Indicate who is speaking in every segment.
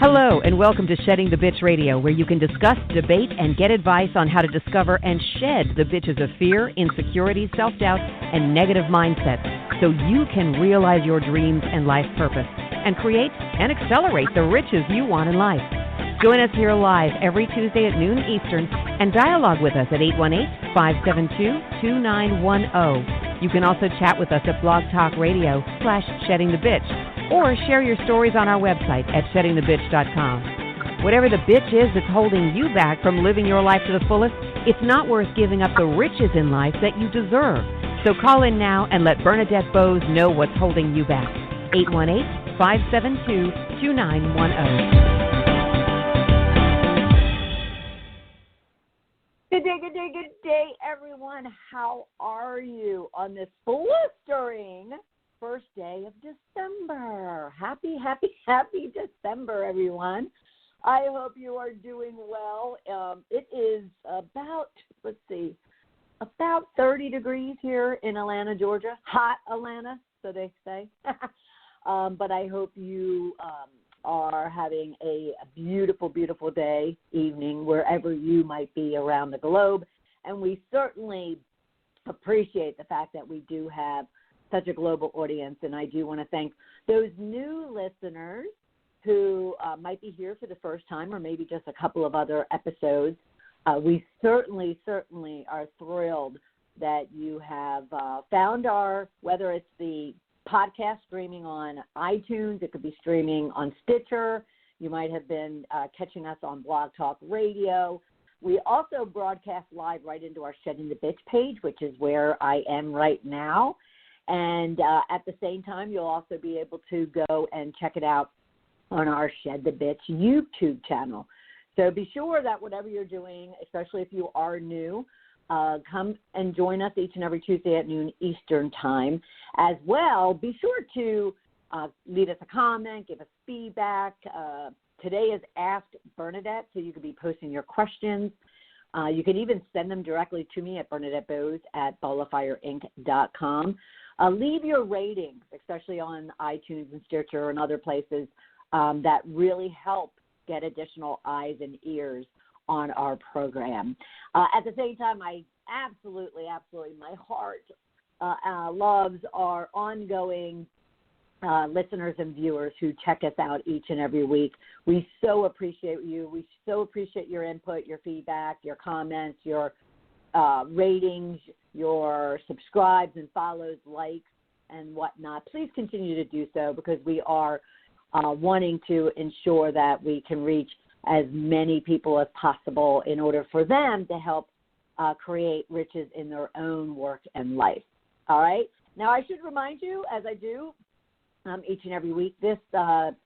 Speaker 1: Hello, and welcome to Shedding the Bitch Radio, where you can discuss, debate, and get advice on how to discover and shed the bitches of fear, insecurity, self-doubt, and negative mindsets so you can realize your dreams and life purpose and create and accelerate the riches you want in life. Join us here live every Tuesday at noon Eastern and dialogue with us at 818-572-2910. You can also chat with us at Blog Talk Radio /SheddingTheBitch. Or share your stories on our website at sheddingthebitch.com. Whatever the bitch is that's holding you back from living your life to the fullest, it's not worth giving up the riches in life that you deserve. So call in now and let Bernadette Boas know what's holding you back. 818-572-2910.
Speaker 2: Good day, everyone. How are you on this blistering first day of December? Happy December, everyone. I hope you are doing well. It is about 30 degrees here in Atlanta, Georgia. Hot Atlanta, so they say. But I hope you are having a beautiful, beautiful day, evening, wherever you might be around the globe. And we certainly appreciate the fact that we do have such a global audience, and I do want to thank those new listeners who might be here for the first time or maybe just a couple of other episodes. We certainly are thrilled that you have found whether it's the podcast streaming on iTunes, it could be streaming on Stitcher, you might have been catching us on Blog Talk Radio. We also broadcast live right into our Shedding the Bitch page, which is where I am right now. And at the same time, you'll also be able to go and check it out on our Shed the Bitch YouTube channel. So be sure that whatever you're doing, especially if you are new, come and join us each and every Tuesday at noon Eastern time. As well, be sure to leave us a comment, give us feedback. Today is Ask Bernadette, so you can be posting your questions. You can even send them directly to me at BernadetteBoas@ballofireinc.com. Leave your ratings, especially on iTunes and Stitcher and other places that really help get additional eyes and ears on our program. At the same time, I absolutely, my heart loves our ongoing listeners and viewers who check us out each and every week. We so appreciate you. We so appreciate your input, your feedback, your comments, your ratings, your subscribes and follows, likes, and whatnot. Please continue to do so because we are wanting to ensure that we can reach as many people as possible in order for them to help create riches in their own work and life. All right? Now, I should remind you, as I do each and every week, this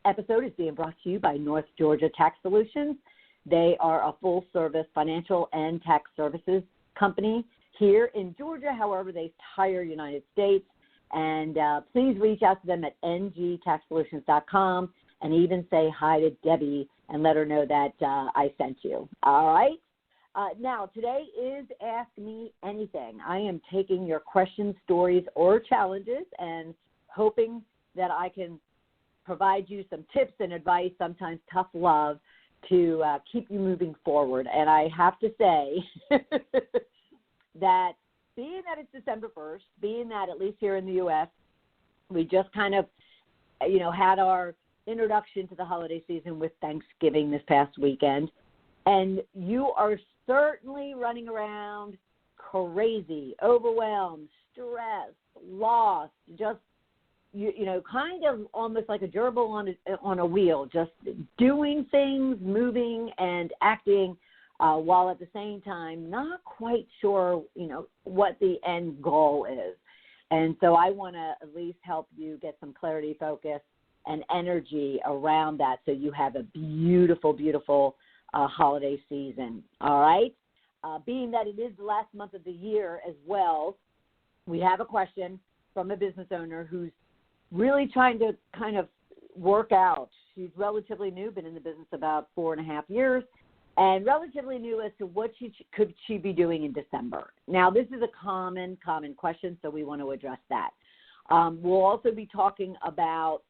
Speaker 2: episode is being brought to you by North Georgia Tax Solutions. They are a full-service financial and tax services company here in Georgia. However, they entire United States. And please reach out to them at ngtaxsolutions.com and even say hi to Debbie and let her know that I sent you. All right? Now, today is Ask Me Anything. I am taking your questions, stories, or challenges and hoping that I can provide you some tips and advice, sometimes tough love, to keep you moving forward. And I have to say that being that it's December 1st, being that at least here in the U.S., we just kind of, had our introduction to the holiday season with Thanksgiving this past weekend, and you are certainly running around crazy, overwhelmed, stressed, lost, just kind of almost like a gerbil on a wheel, just doing things, moving and acting, while at the same time not quite sure, what the end goal is. And so I want to at least help you get some clarity, focus, and energy around that so you have a beautiful, beautiful holiday season. All right? Being that it is the last month of the year as well, we have a question from a business owner who's really trying to kind of work out. She's relatively new, been in the business about 4.5 years, and relatively new as to what could she be doing in December. Now, this is a common question, so we want to address that. We'll also be talking about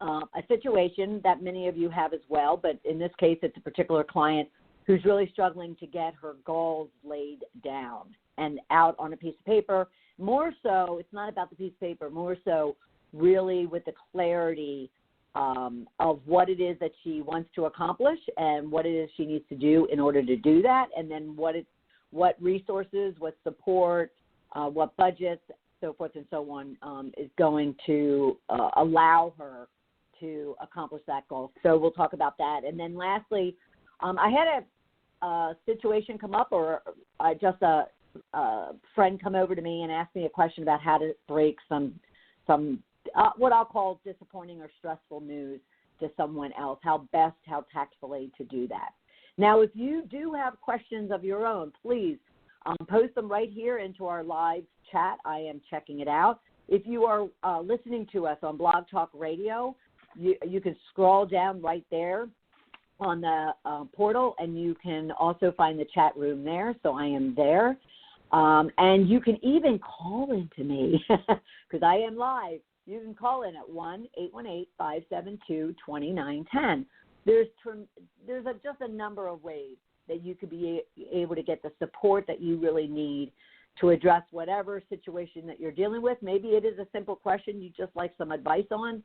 Speaker 2: a situation that many of you have as well, but in this case, it's a particular client who's really struggling to get her goals laid down and out on a piece of paper. More so, it's not about the piece of paper, more so really with the clarity of what it is that she wants to accomplish and what it is she needs to do in order to do that, and then what resources, what support, what budgets, so forth and so on, is going to allow her to accomplish that goal. So we'll talk about that. And then lastly, I had a situation come up, or just a friend come over to me and ask me a question about how to break some what I'll call disappointing or stressful news to someone else, how tactfully to do that. Now, if you do have questions of your own, please post them right here into our live chat. I am checking it out. If you are listening to us on Blog Talk Radio, you can scroll down right there on the portal, and you can also find the chat room there. So I am there. And you can even call into me because I am live. You can call in at 1-818-572-2910. There's just a number of ways that you could be able to get the support that you really need to address whatever situation that you're dealing with. Maybe it is a simple question you just like some advice on,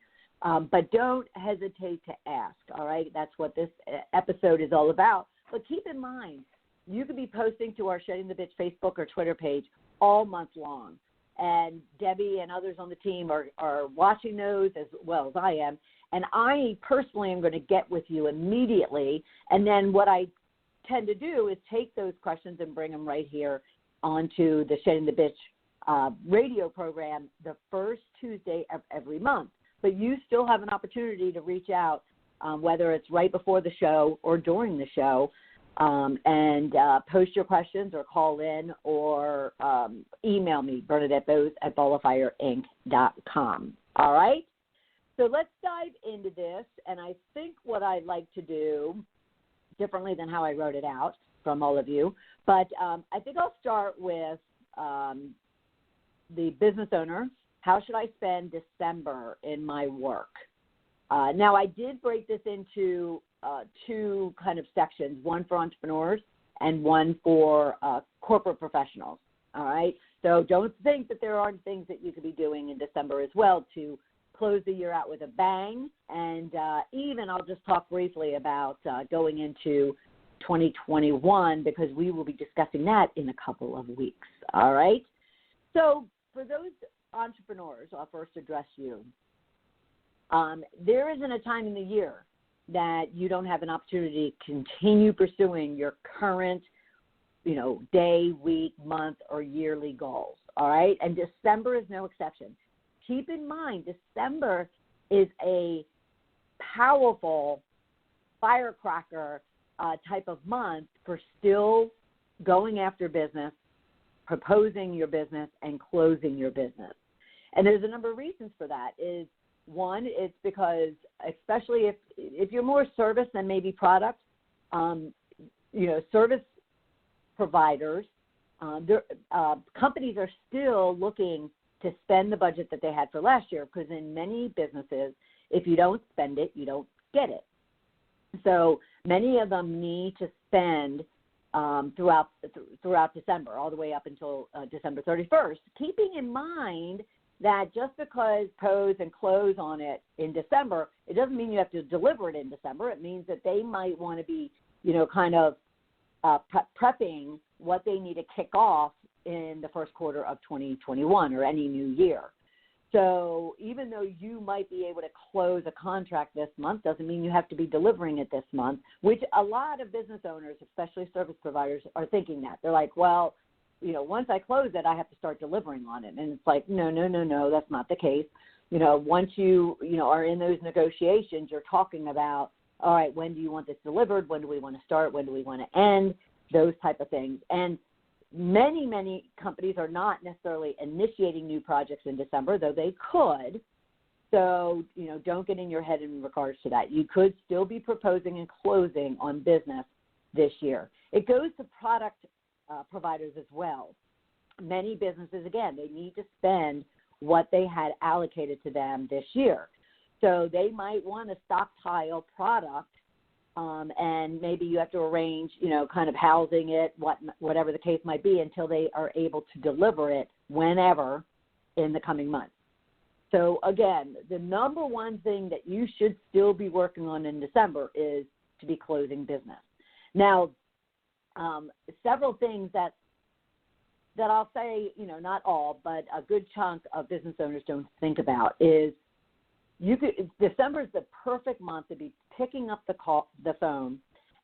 Speaker 2: but don't hesitate to ask, all right? That's what this episode is all about. But keep in mind, you could be posting to our Shedding the Bitch Facebook or Twitter page all month long. And Debbie and others on the team are watching those as well as I am. And I personally am going to get with you immediately. And then what I tend to do is take those questions and bring them right here onto the Shedding the Bitch radio program the first Tuesday of every month. But you still have an opportunity to reach out, whether it's right before the show or during the show, and post your questions or call in or email me, Bernadette Boas at ballofireinc.com. All right? So let's dive into this, and I think what I'd like to do, differently than how I wrote it out from all of you, but I think I'll start with the business owner. How should I spend December in my work? Now, I did break this into two kind of sections, one for entrepreneurs and one for corporate professionals, all right? So don't think that there aren't things that you could be doing in December as well to close the year out with a bang. And even I'll just talk briefly about going into 2021 because we will be discussing that in a couple of weeks, all right? So for those entrepreneurs, I'll first address you. There isn't a time in the year that you don't have an opportunity to continue pursuing your current, day, week, month, or yearly goals, all right? And December is no exception. Keep in mind, December is a powerful firecracker type of month for still going after business, proposing your business, and closing your business. And there's a number of reasons for that. One, it's because, especially if you're more service than maybe product, service providers, companies are still looking to spend the budget that they had for last year because in many businesses, if you don't spend it, you don't get it. So many of them need to spend throughout December, all the way up until December 31st, keeping in mind that just because pose and close on it in December, it doesn't mean you have to deliver it in December. It means that they might want to be, prepping what they need to kick off in the first quarter of 2021 or any new year. So even though you might be able to close a contract this month, doesn't mean you have to be delivering it this month, which a lot of business owners, especially service providers, are thinking that. They're like, well, once I close it, I have to start delivering on it. And it's like, no, that's not the case. Once you, are in those negotiations, you're talking about, all right, when do you want this delivered? When do we want to start? When do we want to end? Those type of things. And many, many companies are not necessarily initiating new projects in December, though they could. So, don't get in your head in regards to that. You could still be proposing and closing on business this year. It goes to product providers as well. Many businesses, again, they need to spend what they had allocated to them this year. So they might want to stockpile product, and maybe you have to arrange, kind of housing it, whatever the case might be, until they are able to deliver it whenever in the coming months. So, again, the number one thing that you should still be working on in December is to be closing business. Now, several things that I'll say, not all, but a good chunk of business owners don't think about is December is the perfect month to be picking up the phone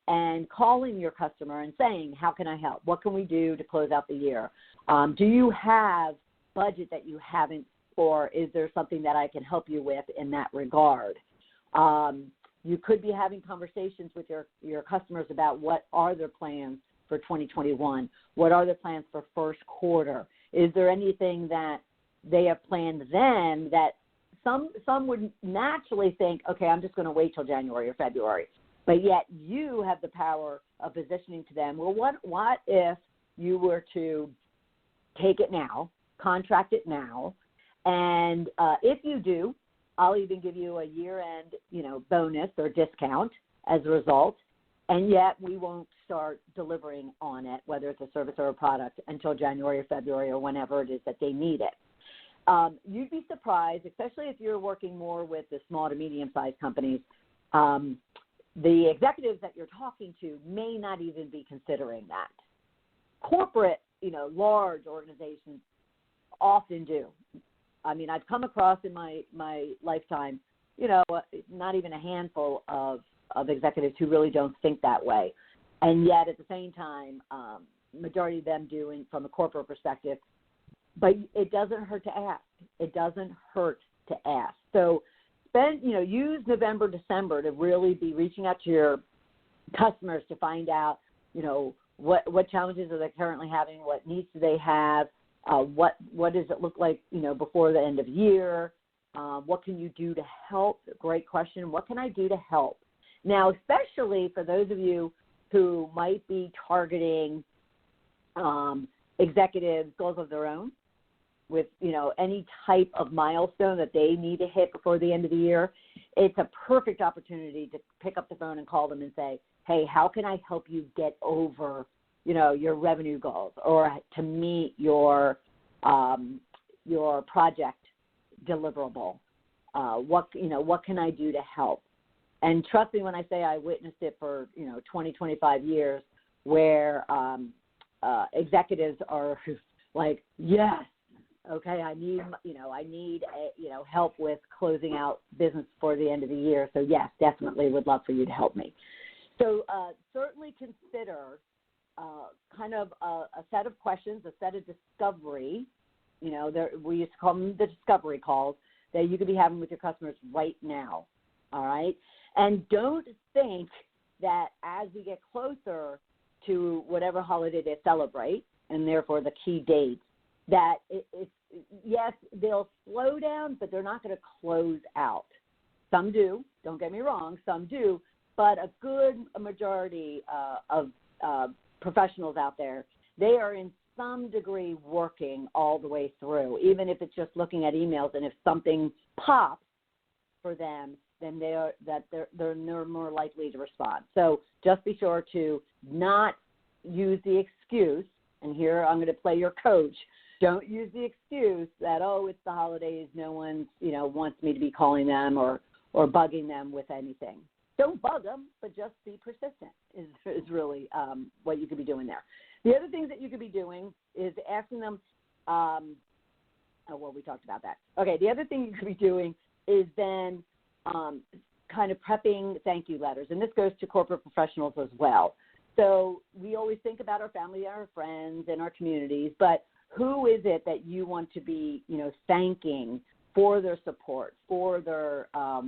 Speaker 2: and calling your customer and saying, how can I help? What can we do to close out the year? Do you have budget that you haven't, or is there something that I can help you with in that regard? You could be having conversations with your customers about what are their plans for 2021. What are their plans for first quarter? Is there anything that they have planned then that some would naturally think, okay, I'm just going to wait till January or February. But yet you have the power of positioning to them, well, what if you were to take it now, contract it now, and if you do, I'll even give you a year-end, bonus or discount as a result, and yet we won't start delivering on it, whether it's a service or a product, until January or February or whenever it is that they need it. You'd be surprised, especially if you're working more with the small to medium-sized companies, the executives that you're talking to may not even be considering that. Corporate, large organizations often do. I mean, I've come across in my lifetime, not even a handful of executives who really don't think that way. And yet at the same time, majority of them do from a corporate perspective. But it doesn't hurt to ask. It doesn't hurt to ask. So use November, December to really be reaching out to your customers to find out, what challenges are they currently having, what needs do they have, what does it look like, before the end of the year, what can you do to help? Great question. What can I do to help? Now, especially for those of you who might be targeting executives' goals of their own, with, any type of milestone that they need to hit before the end of the year, it's a perfect opportunity to pick up the phone and call them and say, hey, how can I help you get over, your revenue goals, or to meet your project deliverable? What can I do to help? And trust me when I say I witnessed it for, 20, 25 years, where executives are like, yes, okay, I need help with closing out business before the end of the year. So yes, definitely would love for you to help me. So certainly consider kind of a set of questions, a set of discovery. We used to call them the discovery calls that you could be having with your customers right now. All right, and don't think that as we get closer to whatever holiday they celebrate, and therefore the key dates, that yes, they'll slow down, but they're not going to close out. Some do, don't get me wrong, some do, but a good majority of professionals out there, they are in some degree working all the way through, even if it's just looking at emails, and if something pops for them, then they're more likely to respond. So just be sure to not use the excuse, and here I'm going to play your coach. Don't use the excuse that, it's the holidays, no one, wants me to be calling them or bugging them with anything. Don't bug them, but just be persistent is really what you could be doing there. The other things that you could be doing is asking them, we talked about that. Okay, the other thing you could be doing is then kind of prepping thank you letters, and this goes to corporate professionals as well. So we always think about our family, our friends, and our communities, but who is it that you want to be, thanking for their support, for their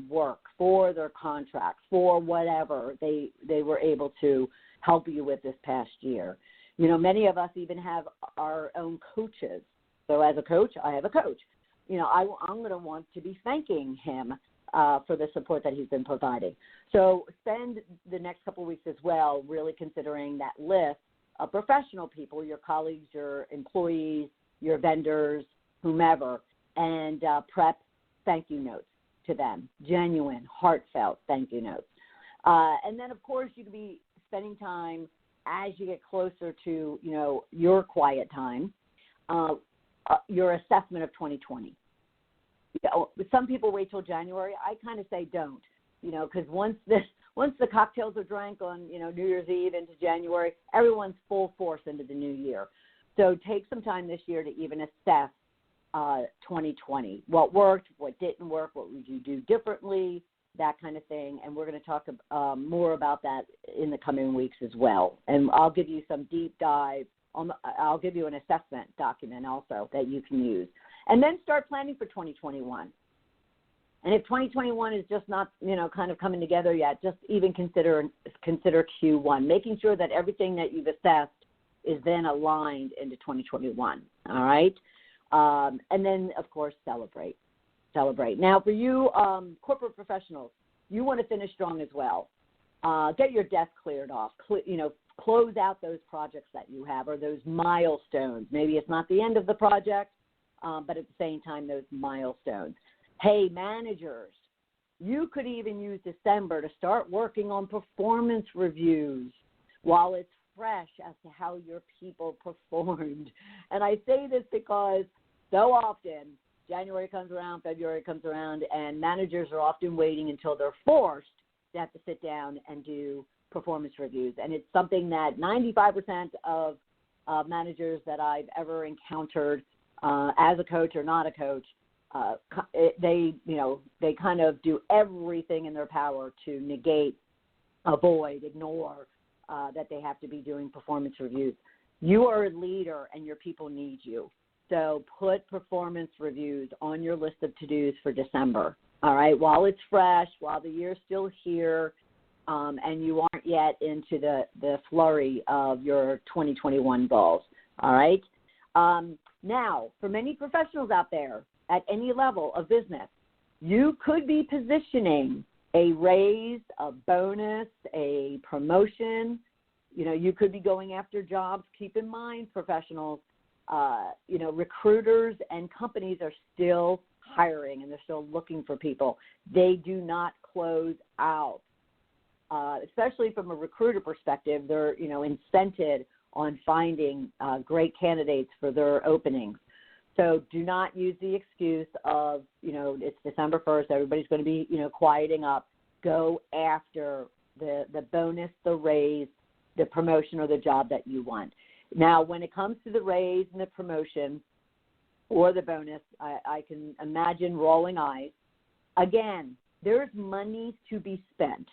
Speaker 2: work, for their contracts, for whatever they were able to help you with this past year? Many of us even have our own coaches. So as a coach, I have a coach. I'm going to want to be thanking him for the support that he's been providing. So spend the next couple of weeks as well really considering that list of professional people, your colleagues, your employees, your vendors, whomever, and prep thank you notes. to them, genuine, heartfelt thank you notes. And then, of course, you could be spending time as you get closer to, your quiet time, your assessment of 2020. Some people wait till January. I kind of say don't, because once the cocktails are drank on, New Year's Eve into January, everyone's full force into the new year. So take some time this year to even assess 2020. What worked, what didn't work, what would you do differently, that kind of thing. And we're going to talk more about that in the coming weeks as well. And I'll give you some deep dive. I'll give you an assessment document also that you can use. And then start planning for 2021. And if 2021 is just not, kind of coming together yet, just even consider Q1, making sure that everything that you've assessed is then aligned into 2021, all right? And then, of course, celebrate. Now, for you corporate professionals, you want to finish strong as well. Get your desk cleared off, close out those projects that you have or those milestones. Maybe it's not the end of the project, but at the same time, those milestones. Hey, managers, you could even use December to start working on performance reviews while it's fresh as to how your people performed. And I say this because so often January comes around, February comes around, and managers are often waiting until they're forced to have to sit down and do performance reviews. And it's something that 95% of managers that I've ever encountered as a coach or not a coach, they kind of do everything in their power to negate, avoid, ignore that they have to be doing performance reviews. You are a leader and your people need you. So put performance reviews on your list of to-dos for December, all right, while it's fresh, while the year's still here, and you aren't yet into the flurry of your 2021 goals, all right? Now, for many professionals out there at any level of business, you could be positioning a raise, a bonus, a promotion. You could be going after jobs. Keep in mind, professionals, recruiters and companies are still hiring and they're still looking for people. They do not close out. Especially from a recruiter perspective, they're, incented on finding great candidates for their openings. So do not use the excuse of, it's December 1st, everybody's going to be, quieting up. Go after the bonus, the raise, the promotion, or the job that you want. Now, when it comes to the raise and the promotion or the bonus, I can imagine rolling eyes. Again, there's money to be spent.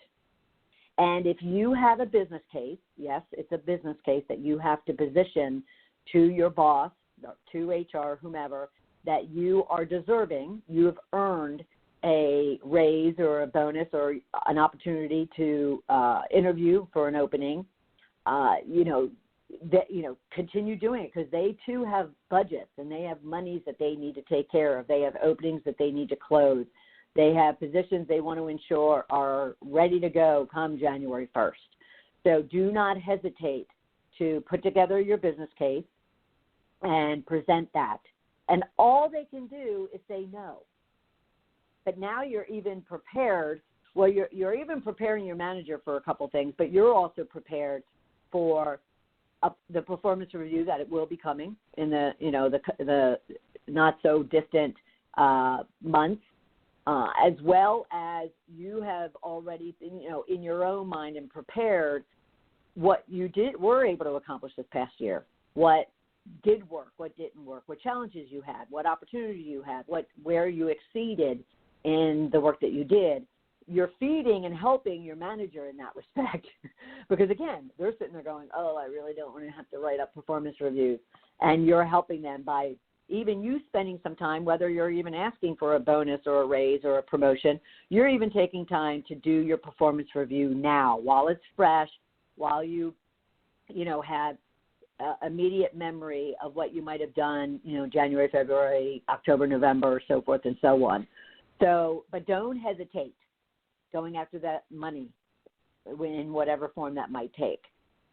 Speaker 2: And if you have a business case, yes, it's a business case that you have to position to your boss, to HR, whomever, that you are deserving, you have earned a raise or a bonus or an opportunity to interview for an opening, continue doing it because they too have budgets and they have monies that they need to take care of. They have openings that they need to close. They have positions they want to ensure are ready to go come January 1st. So do not hesitate to put together your business case and present that. And all they can do is say no. But now you're even prepared. Well, you're even preparing your manager for a couple things, but you're also prepared for the performance review that it will be coming in the not so distant months. As well as you have already, in your own mind and prepared what you were able to accomplish this past year, what did work, what didn't work, what challenges you had, what opportunities you had, where you exceeded in the work that you did. You're feeding and helping your manager in that respect because, again, they're sitting there going, oh, I really don't want to have to write up performance reviews. And you're helping them by even you spending some time, whether you're even asking for a bonus or a raise or a promotion, you're even taking time to do your performance review now while it's fresh, while you have immediate memory of what you might have done, January, February, October, November, so forth and so on. So, but don't hesitate going after that money in whatever form that might take.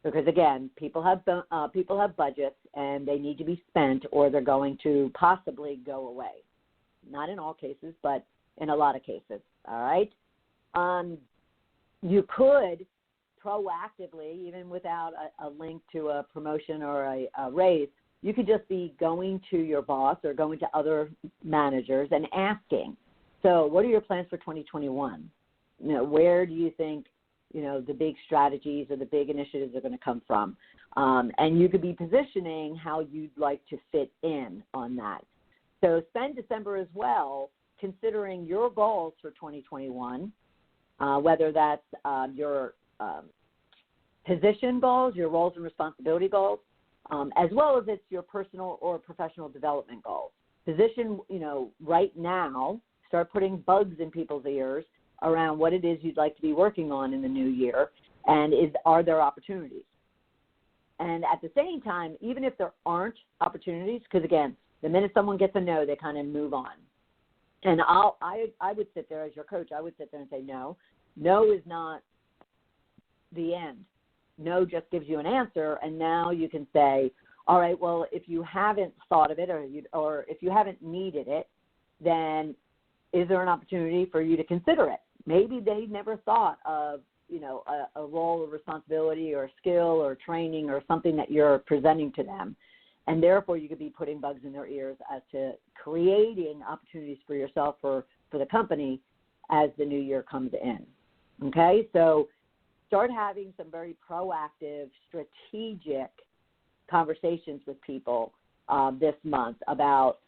Speaker 2: Because, again, people have budgets, and they need to be spent or they're going to possibly go away. Not in all cases, but in a lot of cases, all right? You could proactively, even without a link to a promotion or a raise, you could just be going to your boss or going to other managers and asking, so what are your plans for 2021? Where do you think, the big strategies or the big initiatives are going to come from? And you could be positioning how you'd like to fit in on that. So spend December as well considering your goals for 2021, whether that's your position goals, your roles and responsibility goals, as well as it's your personal or professional development goals. Position, right now, start putting bugs in people's ears around what it is you'd like to be working on in the new year, and are there opportunities? And at the same time, even if there aren't opportunities, because again, the minute someone gets a no, they kind of move on. And I would sit there as your coach. I would sit there and say, no is not the end. No just gives you an answer, and now you can say, all right, well, if you haven't thought of it or if you haven't needed it, then is there an opportunity for you to consider it? Maybe they never thought of, a role or responsibility or skill or training or something that you're presenting to them. And therefore, you could be putting bugs in their ears as to creating opportunities for yourself or for the company as the new year comes in. Okay? So start having some very proactive, strategic conversations with people this month about,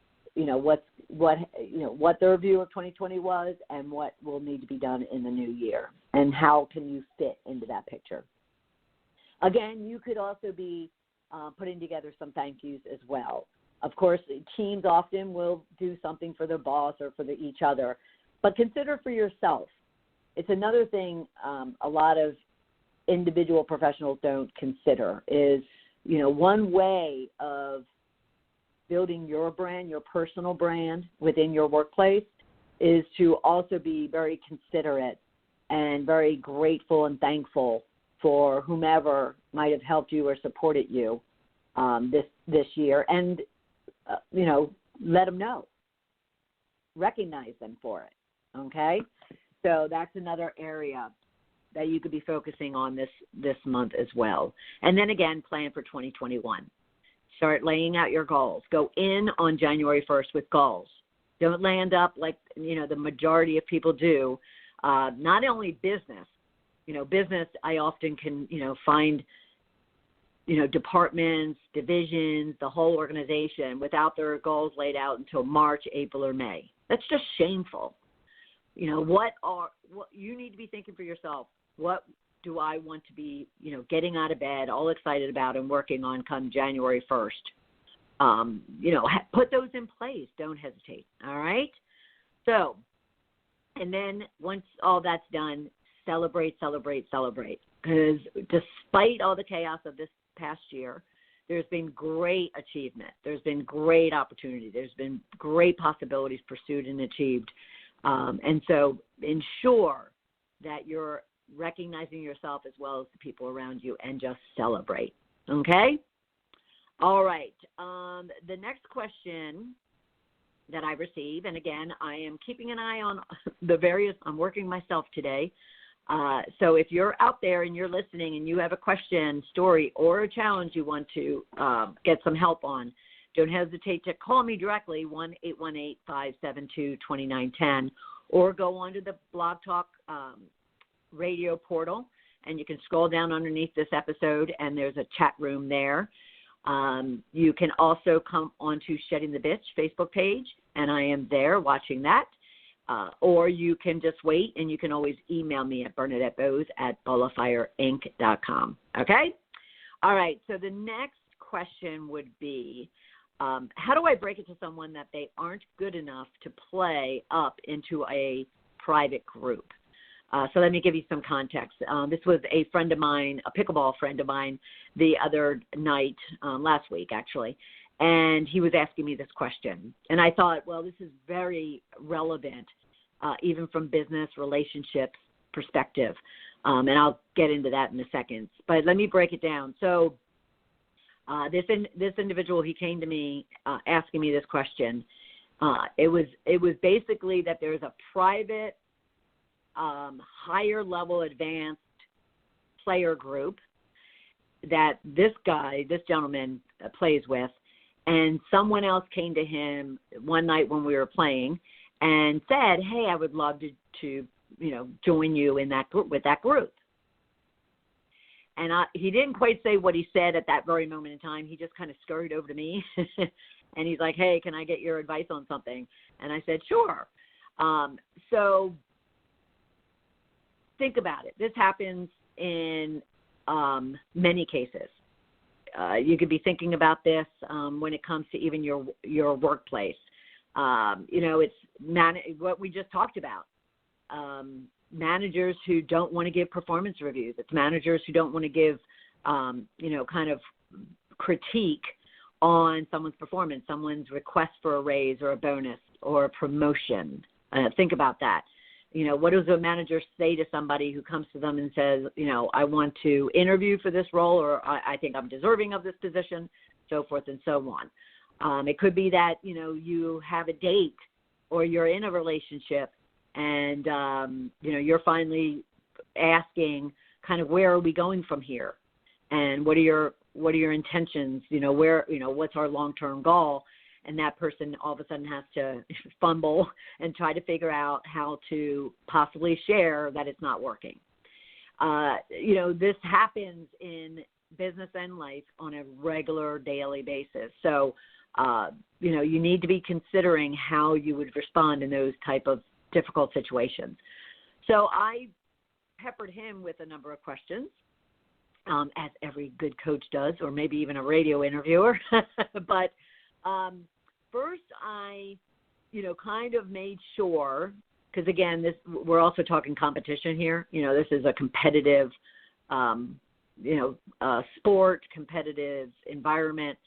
Speaker 2: what their view of 2020 was and what will need to be done in the new year and how can you fit into that picture. Again, you could also be putting together some thank yous as well. Of course, teams often will do something for their boss or for each other, but consider for yourself. It's another thing a lot of individual professionals don't consider is, one way of building your brand, your personal brand within your workplace is to also be very considerate and very grateful and thankful for whomever might have helped you or supported you this year, and let them know, recognize them for it. Okay, so that's another area that you could be focusing on this month as well. And then again, plan for 2021. Start laying out your goals. Go in on January 1st with goals. Don't land up like the majority of people do. Not only business. Business, I often can, find, departments, divisions, the whole organization without their goals laid out until March, April, or May. That's just shameful. What you need to be thinking for yourself, what do I want to be, getting out of bed, all excited about and working on come January 1st? Put those in place. Don't hesitate. All right? So, and then once all that's done, celebrate. Because despite all the chaos of this past year, there's been great achievement. There's been great opportunity. There's been great possibilities pursued and achieved. And so ensure that you're recognizing yourself as well as the people around you and just celebrate. Okay? All right. The next question that I receive, and again, I am keeping an eye on I'm working myself today. So if you're out there and you're listening and you have a question, story, or a challenge you want to get some help on, don't hesitate to call me directly, 1-818-572-2910, or go onto the Blog Talk radio portal, and you can scroll down underneath this episode, and there's a chat room there. You can also come onto Shedding the Bitch Facebook page, and I am there watching that. Or you can just wait, and you can always email me at BernadetteBoas@ballofireinc.com. Okay? All right, so the next question would be, how do I break it to someone that they aren't good enough to play up into a private group? So let me give you some context. This was a friend of mine, a pickleball friend of mine, the other night, last week actually, and he was asking me this question. And I thought, well, this is very relevant, even from business relationships perspective. And I'll get into that in a second. But let me break it down. So this individual, he came to me asking me this question. It was basically that there's a private, higher level advanced player group that this gentleman plays with, and someone else came to him one night when we were playing and said, "Hey, I would love to join you in that group, with that group." And he didn't quite say what he said at that very moment in time. He just kind of scurried over to me, and he's like, "Hey, can I get your advice on something?" And I said, "Sure." So think about it. This happens in many cases. You could be thinking about this when it comes to even your workplace. It's what we just talked about. Managers who don't want to give performance reviews. It's managers who don't want to give, kind of critique on someone's performance, someone's request for a raise or a bonus or a promotion. Think about that. What does a manager say to somebody who comes to them and says, I want to interview for this role, or I think I'm deserving of this position, so forth and so on. It could be that, you have a date or you're in a relationship and, you're finally asking kind of, where are we going from here? And what are your intentions? What's our long-term goal? And that person all of a sudden has to fumble and try to figure out how to possibly share that it's not working. This happens in business and life on a regular daily basis. So, you need to be considering how you would respond in those type of difficult situations. So I peppered him with a number of questions, as every good coach does, or maybe even a radio interviewer. But first I, kind of made sure, because again, we're also talking competition here. This is a competitive, sport, competitive environment,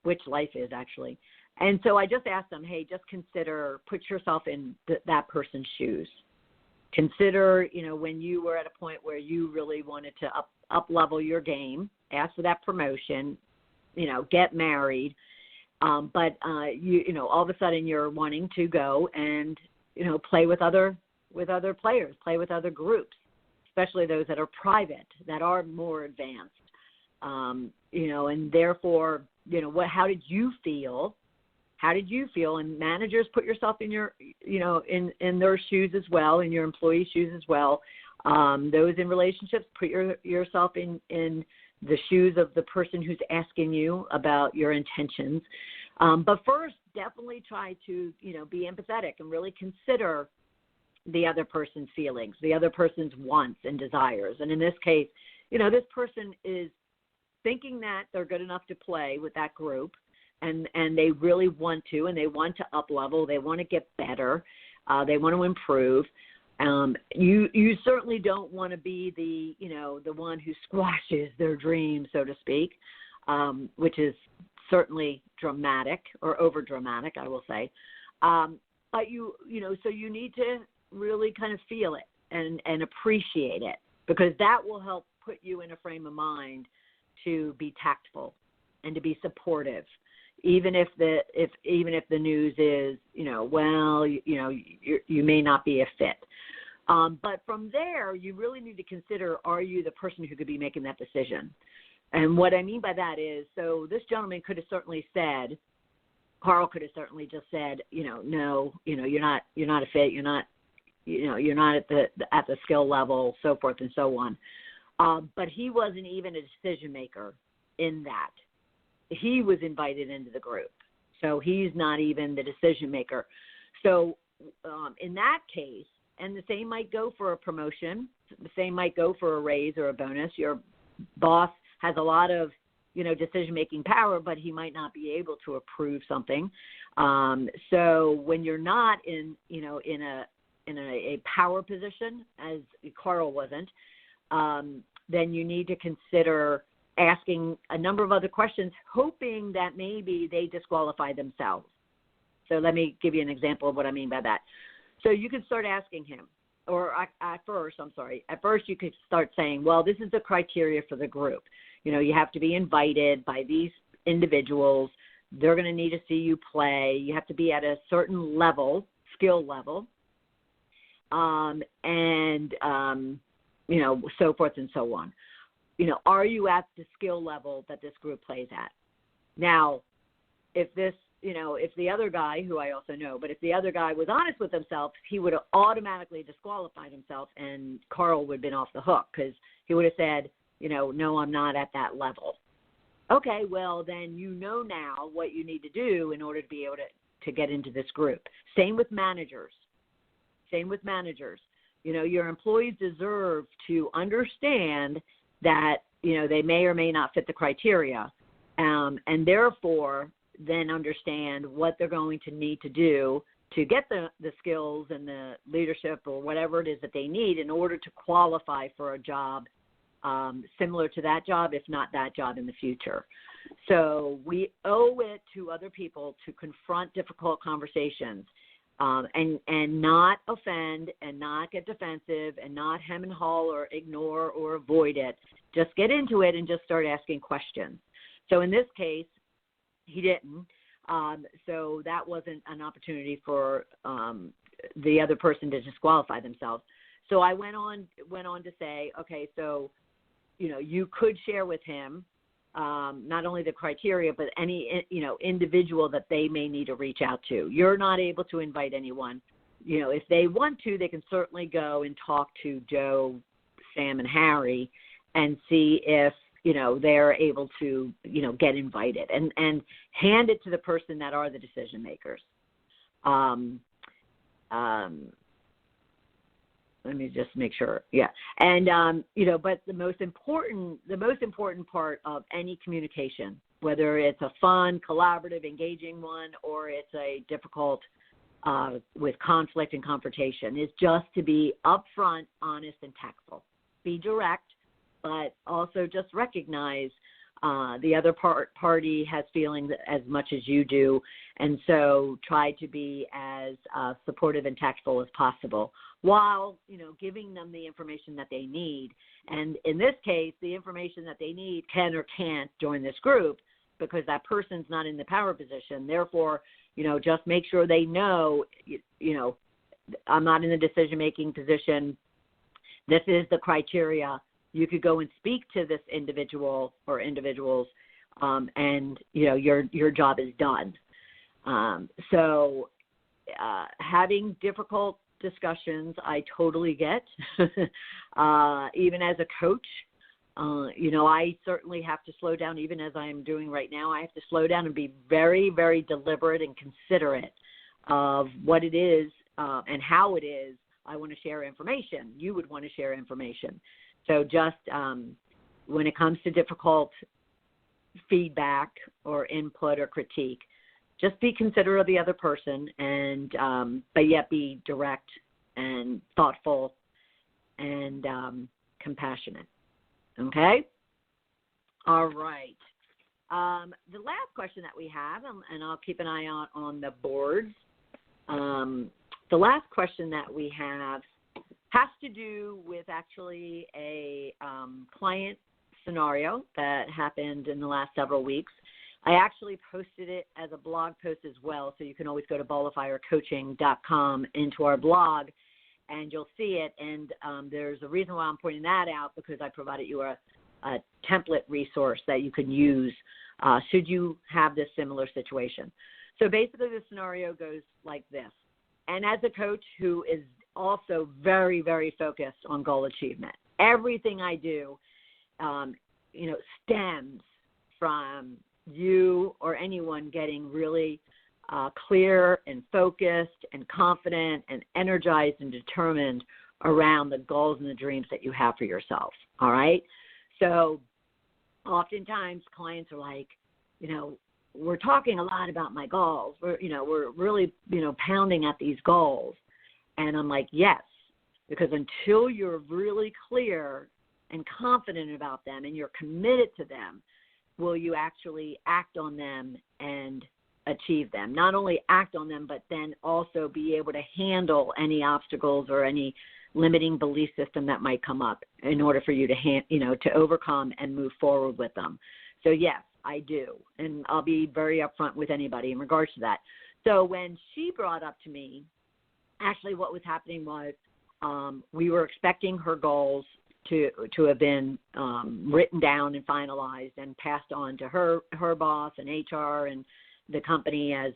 Speaker 2: which life is actually. And so I just asked them, hey, just put yourself in that person's shoes. Consider, when you were at a point where you really wanted to up level your game, ask for that promotion, get married, but all of a sudden you're wanting to go and play with other players, play with other groups, especially those that are private, that are more advanced, and therefore, how did you feel? How did you feel? And managers, put yourself in in their shoes as well, in your employees' shoes as well. Those in relationships, put yourself in the shoes of the person who's asking you about your intentions. But first, definitely try to, be empathetic and really consider the other person's feelings, the other person's wants and desires. And in this case, this person is thinking that they're good enough to play with that group, and they really want to, and they want to up level, they want to get better, they want to improve. You certainly don't want to be the one who squashes their dreams, so to speak, which is certainly dramatic or over dramatic, I will say. But so you need to really kind of feel it and appreciate it, because that will help put you in a frame of mind to be tactful and to be supportive, even if the news is, you may not be a fit. But from there, you really need to consider, are you the person who could be making that decision? And what I mean by that is, so this gentleman could have certainly said, Carl could have certainly just said, no, you're not a fit, you're not at the skill level, so forth and so on. But he wasn't even a decision maker in that. He was invited into the group, so he's not even the decision maker. So in that case, and the same might go for a promotion, the same might go for a raise or a bonus. Your boss has a lot of, decision-making power, but he might not be able to approve something. So when you're not in a power position, as Carl wasn't, then you need to consider asking a number of other questions, hoping that maybe they disqualify themselves. So let me give you an example of what I mean by that. So you can start asking him, or at first you could start saying, well, this is the criteria for the group. You have to be invited by these individuals. They're going to need to see you play. You have to be at a certain level, skill level, so forth and so on. Are you at the skill level that this group plays at? Now, if the other guy, who I also know, but if the other guy was honest with himself, he would have automatically disqualified himself, and Carl would have been off the hook because he would have said, no, I'm not at that level. Okay, well, then now what you need to do in order to be able to get into this group. Same with managers. Your employees deserve to understand that, they may or may not fit the criteria, and therefore then understand what they're going to need to do to get the skills and the leadership or whatever it is that they need in order to qualify for a job similar to that job, if not that job in the future. So we owe it to other people to confront difficult conversations and not offend and not get defensive and not hem and haw or ignore or avoid it. Just get into it and just start asking questions. So in this case, he didn't. So that wasn't an opportunity for the other person to disqualify themselves. So I went on to say, okay, so, you could share with him not only the criteria, but any, individual that they may need to reach out to. You're not able to invite anyone. If they want to, they can certainly go and talk to Joe, Sam, and Harry and see if, they're able to, get invited and hand it to the person that are the decision makers. Let me just make sure. Yeah. And, but the most important part of any communication, whether it's a fun, collaborative, engaging one, or it's a difficult with conflict and confrontation, is just to be upfront, honest, and tactful. Be direct, but also just recognize the other party has feelings as much as you do, and so try to be as supportive and tactful as possible while, giving them the information that they need. And in this case, the information that they need can or can't join this group because that person's not in the power position. Therefore, just make sure they know, I'm not in the decision-making position. This is the criteria. You could go and speak to this individual or individuals, and, your job is done. So having difficult discussions, I totally get. Even as a coach, I certainly have to slow down, even as I'm doing right now. I have to slow down and be very, very deliberate and considerate of what it is and how it is I want to share information. You would want to share information. So just when it comes to difficult feedback or input or critique, just be considerate of the other person and but yet be direct and thoughtful and compassionate. Okay? All right. The last question that we have, and I'll keep an eye out on the boards, the last question that we have has to do with actually a client scenario that happened in the last several weeks. I actually posted it as a blog post as well, so you can always go to balloffirecoaching.com into our blog, and you'll see it. And there's a reason why I'm pointing that out, because I provided you a template resource that you can use should you have this similar situation. So basically the scenario goes like this. And as a coach who is also very, very focused on goal achievement, everything I do, stems from you or anyone getting really clear and focused and confident and energized and determined around the goals and the dreams that you have for yourself. All right. So oftentimes clients are like, we're talking a lot about my goals. We're really, pounding at these goals. And I'm like, yes, because until you're really clear and confident about them and you're committed to them, will you actually act on them and achieve them. Not only act on them, but then also be able to handle any obstacles or any limiting belief system that might come up in order for you to, to overcome and move forward with them. So yes, I do. And I'll be very upfront with anybody in regards to that. So when she brought up to me, actually what was happening was we were expecting her goals to have been written down and finalized and passed on to her boss and HR and the company as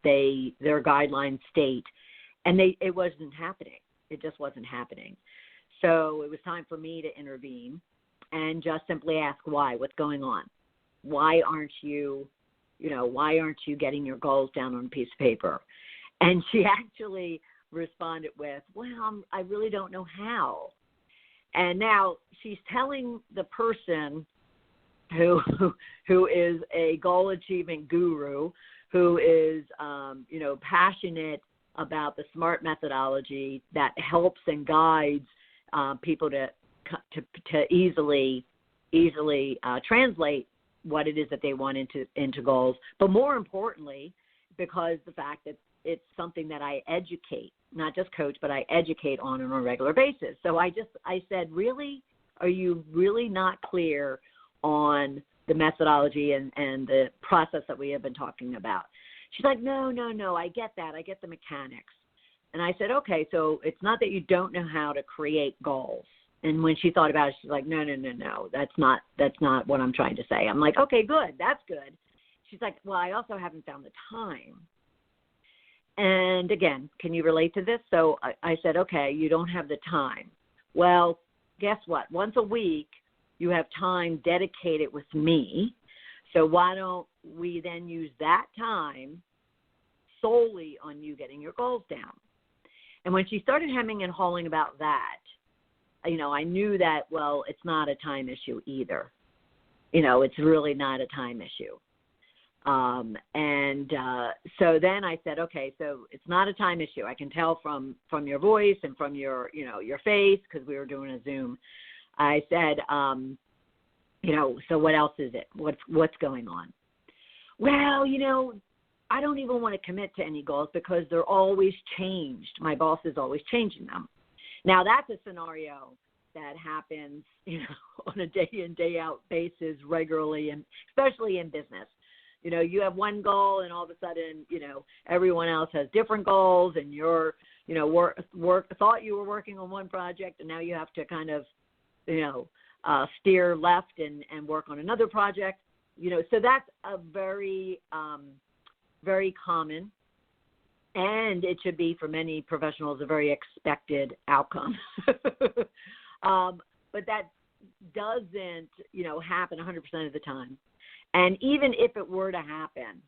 Speaker 2: their guidelines state. And it wasn't happening. It just wasn't happening. So it was time for me to intervene and just simply ask why, what's going on? Why aren't you getting your goals down on a piece of paper? And she actually responded with, well, I really don't know how. And now she's telling the person who is a goal achievement guru, who is, passionate about the SMART methodology that helps and guides people to easily translate what it is that they want into goals. But more importantly, because the fact that it's something that I educate, not just coach, but I educate on a regular basis. So I said, really, are you really not clear on the methodology and the process that we have been talking about? She's like, no, I get that. I get the mechanics. And I said, okay, so it's not that you don't know how to create goals. And when she thought about it, she's like, no, that's not what I'm trying to say. I'm like, okay, good, that's good. She's like, well, I also haven't found the time. And again, can you relate to this? So I said, okay, you don't have the time. Well, guess what? Once a week, you have time dedicated with me. So why don't we then use that time solely on you getting your goals down? And when she started hemming and hawing about that, I knew that, well, it's not a time issue either. It's really not a time issue. So then I said, okay, so it's not a time issue. I can tell from your voice and from your face, because we were doing a Zoom. I said, so what else is it? What's going on? Well, I don't even want to commit to any goals because they're always changed. My boss is always changing them. Now, that's a scenario that happens, on a day in, day out basis regularly, and especially in business. You have one goal and all of a sudden, everyone else has different goals, and you're, thought you were working on one project and now you have to kind of, steer left and work on another project, so that's a very, very common, and it should be for many professionals a very expected outcome. But that doesn't, happen 100% of the time. And even if it were to happen,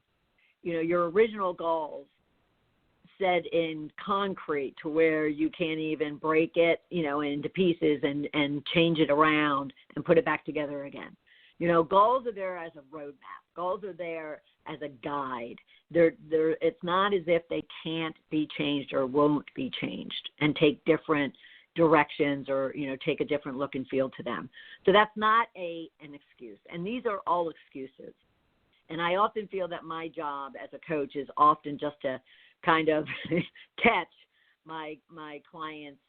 Speaker 2: your original goals set in concrete to where you can't even break it, into pieces and change it around and put it back together again. Goals are there as a roadmap. Goals are there as a guide. It's not as if they can't be changed or won't be changed and take different directions or, take a different look and feel to them. So that's not an excuse. And these are all excuses. And I often feel that my job as a coach is often just to kind of catch my clients'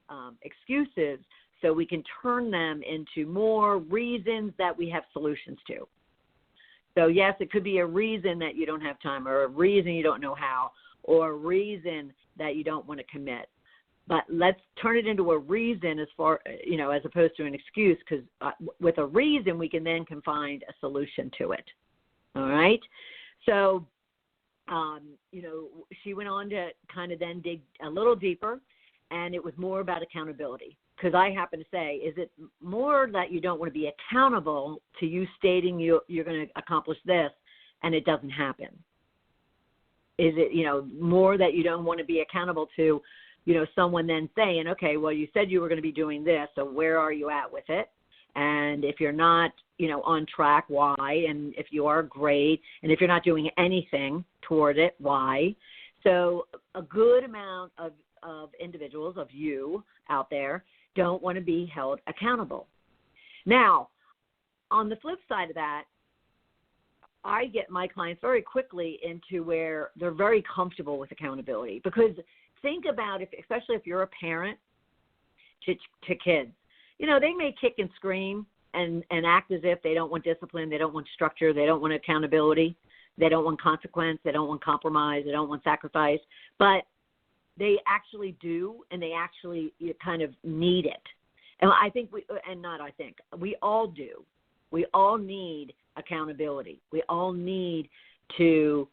Speaker 2: excuses so we can turn them into more reasons that we have solutions to. So, yes, it could be a reason that you don't have time, or a reason you don't know how, or a reason that you don't want to commit. But let's turn it into a reason as opposed to an excuse, because with a reason we can find a solution to it. All right? So, she went on to kind of then dig a little deeper, and it was more about accountability. Because I happen to say, is it more that you don't want to be accountable to you stating you're going to accomplish this and it doesn't happen? Is it, more that you don't want to be accountable to, someone then saying, okay, well, you said you were going to be doing this, so where are you at with it? And if you're not, on track, why? And if you are, great. And if you're not doing anything toward it, why? So a good amount of individuals, of you out there, don't want to be held accountable. Now, on the flip side of that, I get my clients very quickly into where they're very comfortable with accountability, because think about it, especially if you're a parent to kids. They may kick and scream and act as if they don't want discipline, they don't want structure, they don't want accountability, they don't want consequence, they don't want compromise, they don't want sacrifice, but they actually do, and they actually kind of need it. And we all do. We all need accountability. We all need to,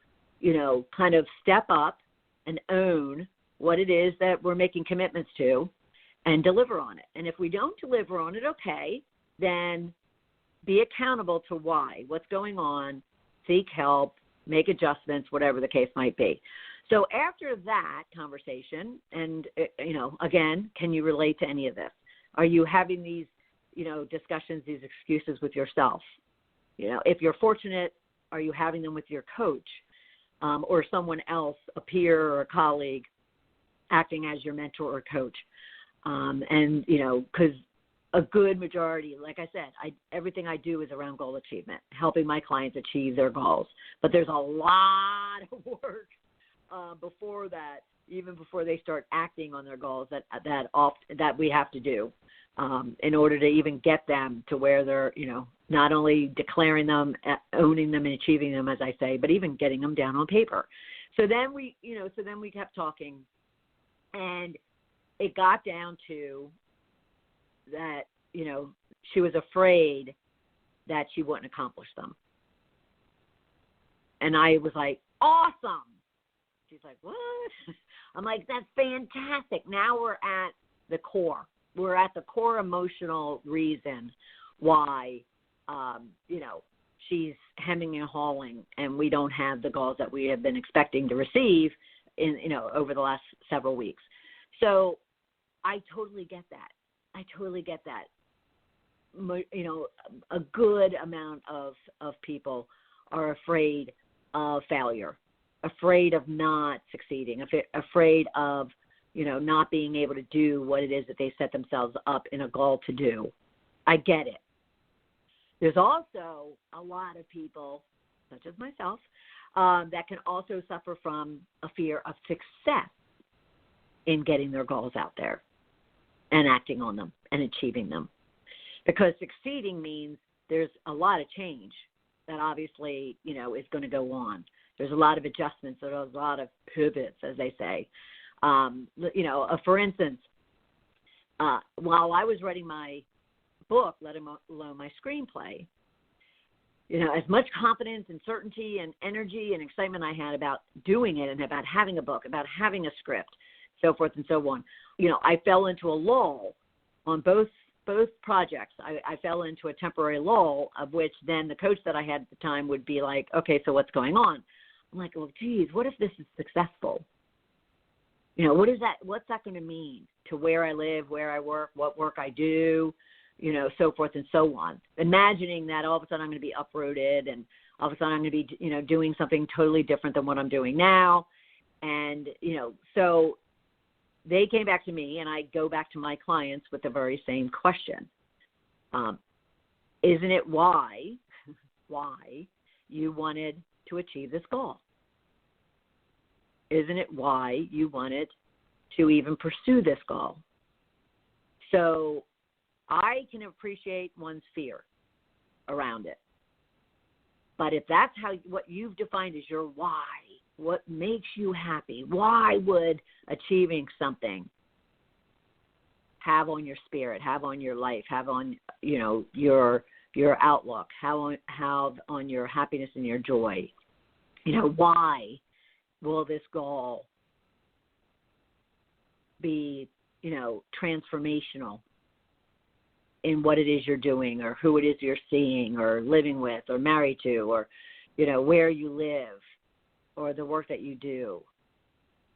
Speaker 2: kind of step up and own what it is that we're making commitments to and deliver on it. And if we don't deliver on it, okay, then be accountable to why, what's going on, seek help, make adjustments, whatever the case might be. So after that conversation, and, again, can you relate to any of this? Are you having these, discussions, these excuses with yourself? If you're fortunate, are you having them with your coach or someone else, a peer or a colleague, acting as your mentor or coach? Because a good majority, like I said, everything I do is around goal achievement, helping my clients achieve their goals. But there's a lot of work before that, even before they start acting on their goals that we have to do in order to even get them to where they're, not only declaring them, owning them, and achieving them, as I say, but even getting them down on paper. So then we kept talking, and it got down to that, she was afraid that she wouldn't accomplish them. And I was like, awesome. She's like, what? I'm like, that's fantastic. Now we're at the core. We're at the core emotional reason why, she's hemming and hawing, and we don't have the goals that we have been expecting to receive over the last several weeks. So I totally get that. A good amount of people are afraid of failure, afraid of not succeeding, afraid of, not being able to do what it is that they set themselves up in a goal to do. I get it. There's also a lot of people, such as myself, that can also suffer from a fear of success in getting their goals out there and acting on them and achieving them. Because succeeding means there's a lot of change that obviously, is going to go on. There's a lot of adjustments. There's a lot of pivots, as they say. For instance, while I was writing my book, let alone my screenplay, as much confidence and certainty and energy and excitement I had about doing it and about having a book, about having a script, so forth and so on, I fell into a lull on both projects. I fell into a temporary lull, of which then the coach that I had at the time would be like, okay, so what's going on? I'm like, well, geez, what if this is successful? What's that going to mean to where I live, where I work, what work I do, so forth and so on. Imagining that all of a sudden I'm going to be uprooted, and all of a sudden I'm going to be, doing something totally different than what I'm doing now. And, so they came back to me, and I go back to my clients with the very same question. Isn't it why you wanted to achieve this goal? Isn't it why you wanted to even pursue this goal? So I can appreciate one's fear around it. But if that's what you've defined as your why, what makes you happy, why would achieving something have on your spirit, have on your life, have on, your outlook, have on your happiness and your joy? Why will this goal be, transformational in what it is you're doing, or who it is you're seeing or living with or married to, or, where you live or the work that you do?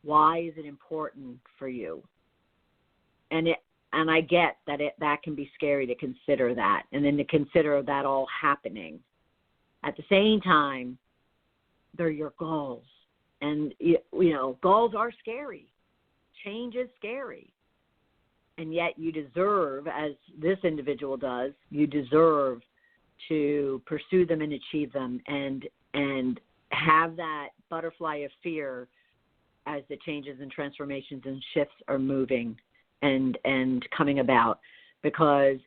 Speaker 2: Why is it important for you? And I get that that can be scary to consider that, and then to consider that all happening. At the same time, they're your goals. And, goals are scary. Change is scary. And yet you deserve, as this individual does, you deserve to pursue them and achieve them, and have that butterfly of fear as the changes and transformations and shifts are moving and coming about. Because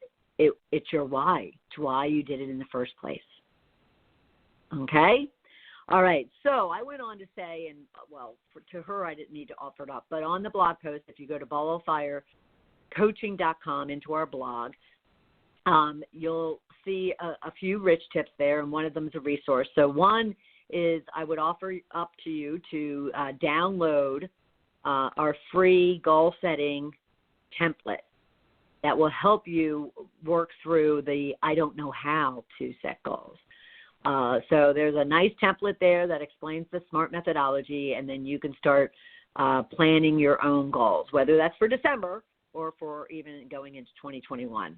Speaker 2: it's your why. It's why you did it in the first place. Okay? All right. So I went on to say, and to her I didn't need to offer it up, but on the blog post, if you go to balloffirecoaching.com into our blog, you'll see a few rich tips there, and one of them is a resource. So one is I would offer up to you to download our free goal setting template that will help you work through the I don't know how to set goals. So there's a nice template there that explains the SMART methodology, and then you can start planning your own goals, whether that's for December or for even going into 2021.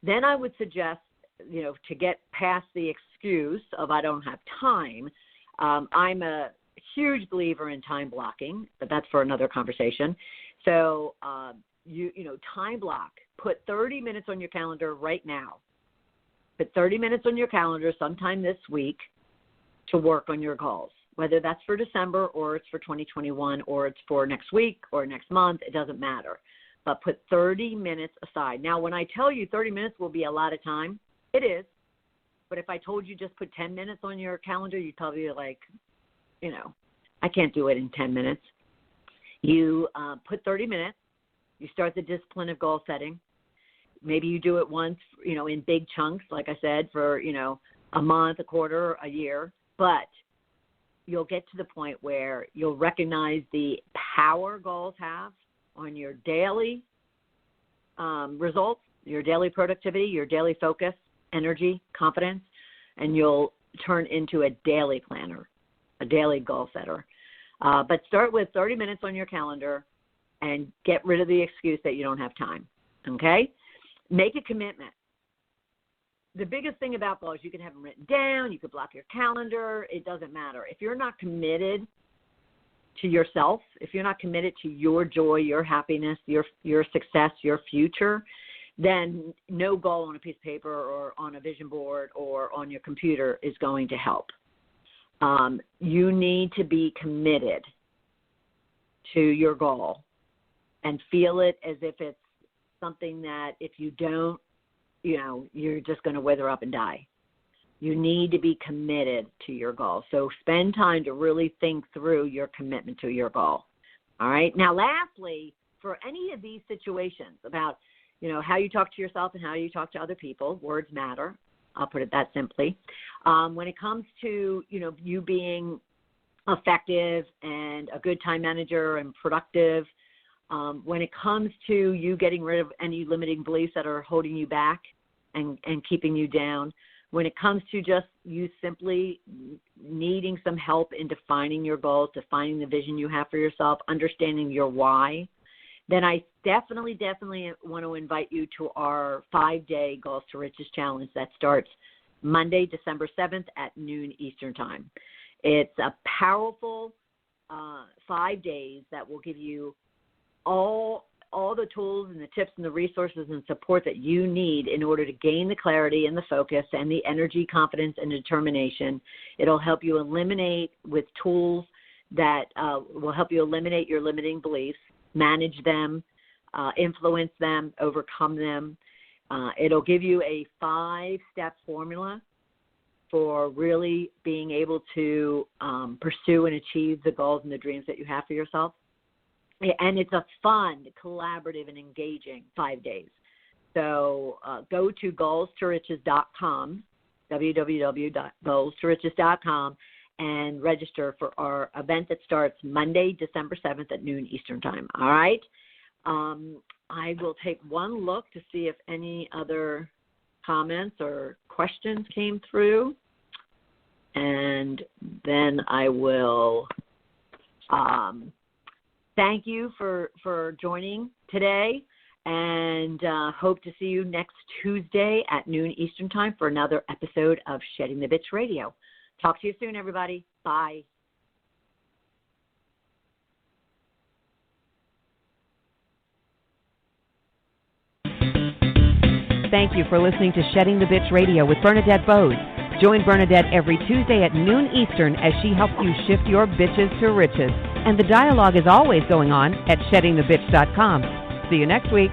Speaker 2: Then I would suggest, to get past the excuse of I don't have time, I'm a huge believer in time blocking, but that's for another conversation. So, time block. Put 30 minutes on your calendar right now. Put 30 minutes on your calendar sometime this week to work on your goals, whether that's for December or it's for 2021 or it's for next week or next month. It doesn't matter. But put 30 minutes aside. Now, when I tell you 30 minutes will be a lot of time, it is. But if I told you just put 10 minutes on your calendar, you'd probably be like, I can't do it in 10 minutes. You put 30 minutes. You start the discipline of goal setting. Maybe you do it once, in big chunks, like I said, for, a month, a quarter, a year. But you'll get to the point where you'll recognize the power goals have on your daily results, your daily productivity, your daily focus, energy, confidence, and you'll turn into a daily planner, a daily goal setter. But start with 30 minutes on your calendar and get rid of the excuse that you don't have time, okay? Make a commitment. The biggest thing about goals, you can have them written down, you could block your calendar, it doesn't matter. If you're not committed to yourself, if you're not committed to your joy, your happiness, your success, your future, then no goal on a piece of paper or on a vision board or on your computer is going to help. You need to be committed to your goal and feel it as if it's something that if you don't, you're just going to wither up and die. You need to be committed to your goal. So spend time to really think through your commitment to your goal. All right. Now, lastly, for any of these situations about, how you talk to yourself and how you talk to other people, words matter. I'll put it that simply. When it comes to, you being effective and a good time manager and productive, when it comes to you getting rid of any limiting beliefs that are holding you back and keeping you down, when it comes to just you simply needing some help in defining your goals, defining the vision you have for yourself, understanding your why, then I definitely want to invite you to our 5-day Goals to Riches Challenge that starts Monday, December 7th at noon Eastern Time. It's a powerful 5 days that will give you all the tools and the tips and the resources and support that you need in order to gain the clarity and the focus and the energy, confidence, and determination. It'll help you eliminate with tools that will help you eliminate your limiting beliefs, manage them, influence them, overcome them. It'll give you a 5-step formula for really being able to pursue and achieve the goals and the dreams that you have for yourself. And it's a fun, collaborative, and engaging 5 days. So go to goalstoriches.com, www.goalstoriches.com, and register for our event that starts Monday, December 7th at noon Eastern Time. All right? I will take one look to see if any other comments or questions came through, and then I will thank you for joining today, and hope to see you next Tuesday at noon Eastern Time for another episode of Shedding the Bitch Radio. Talk to you soon, everybody. Bye.
Speaker 1: Thank you for listening to Shedding the Bitch Radio with Bernadette Boas. Join Bernadette every Tuesday at noon Eastern as she helps you shift your bitches to riches. And the dialogue is always going on at sheddingthebitch.com. See you next week.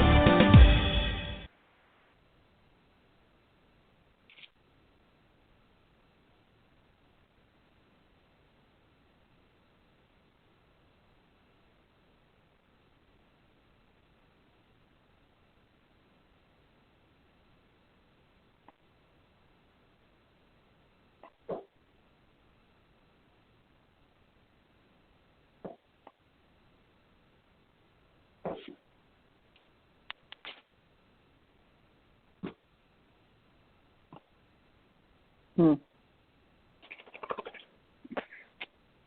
Speaker 2: Hmm.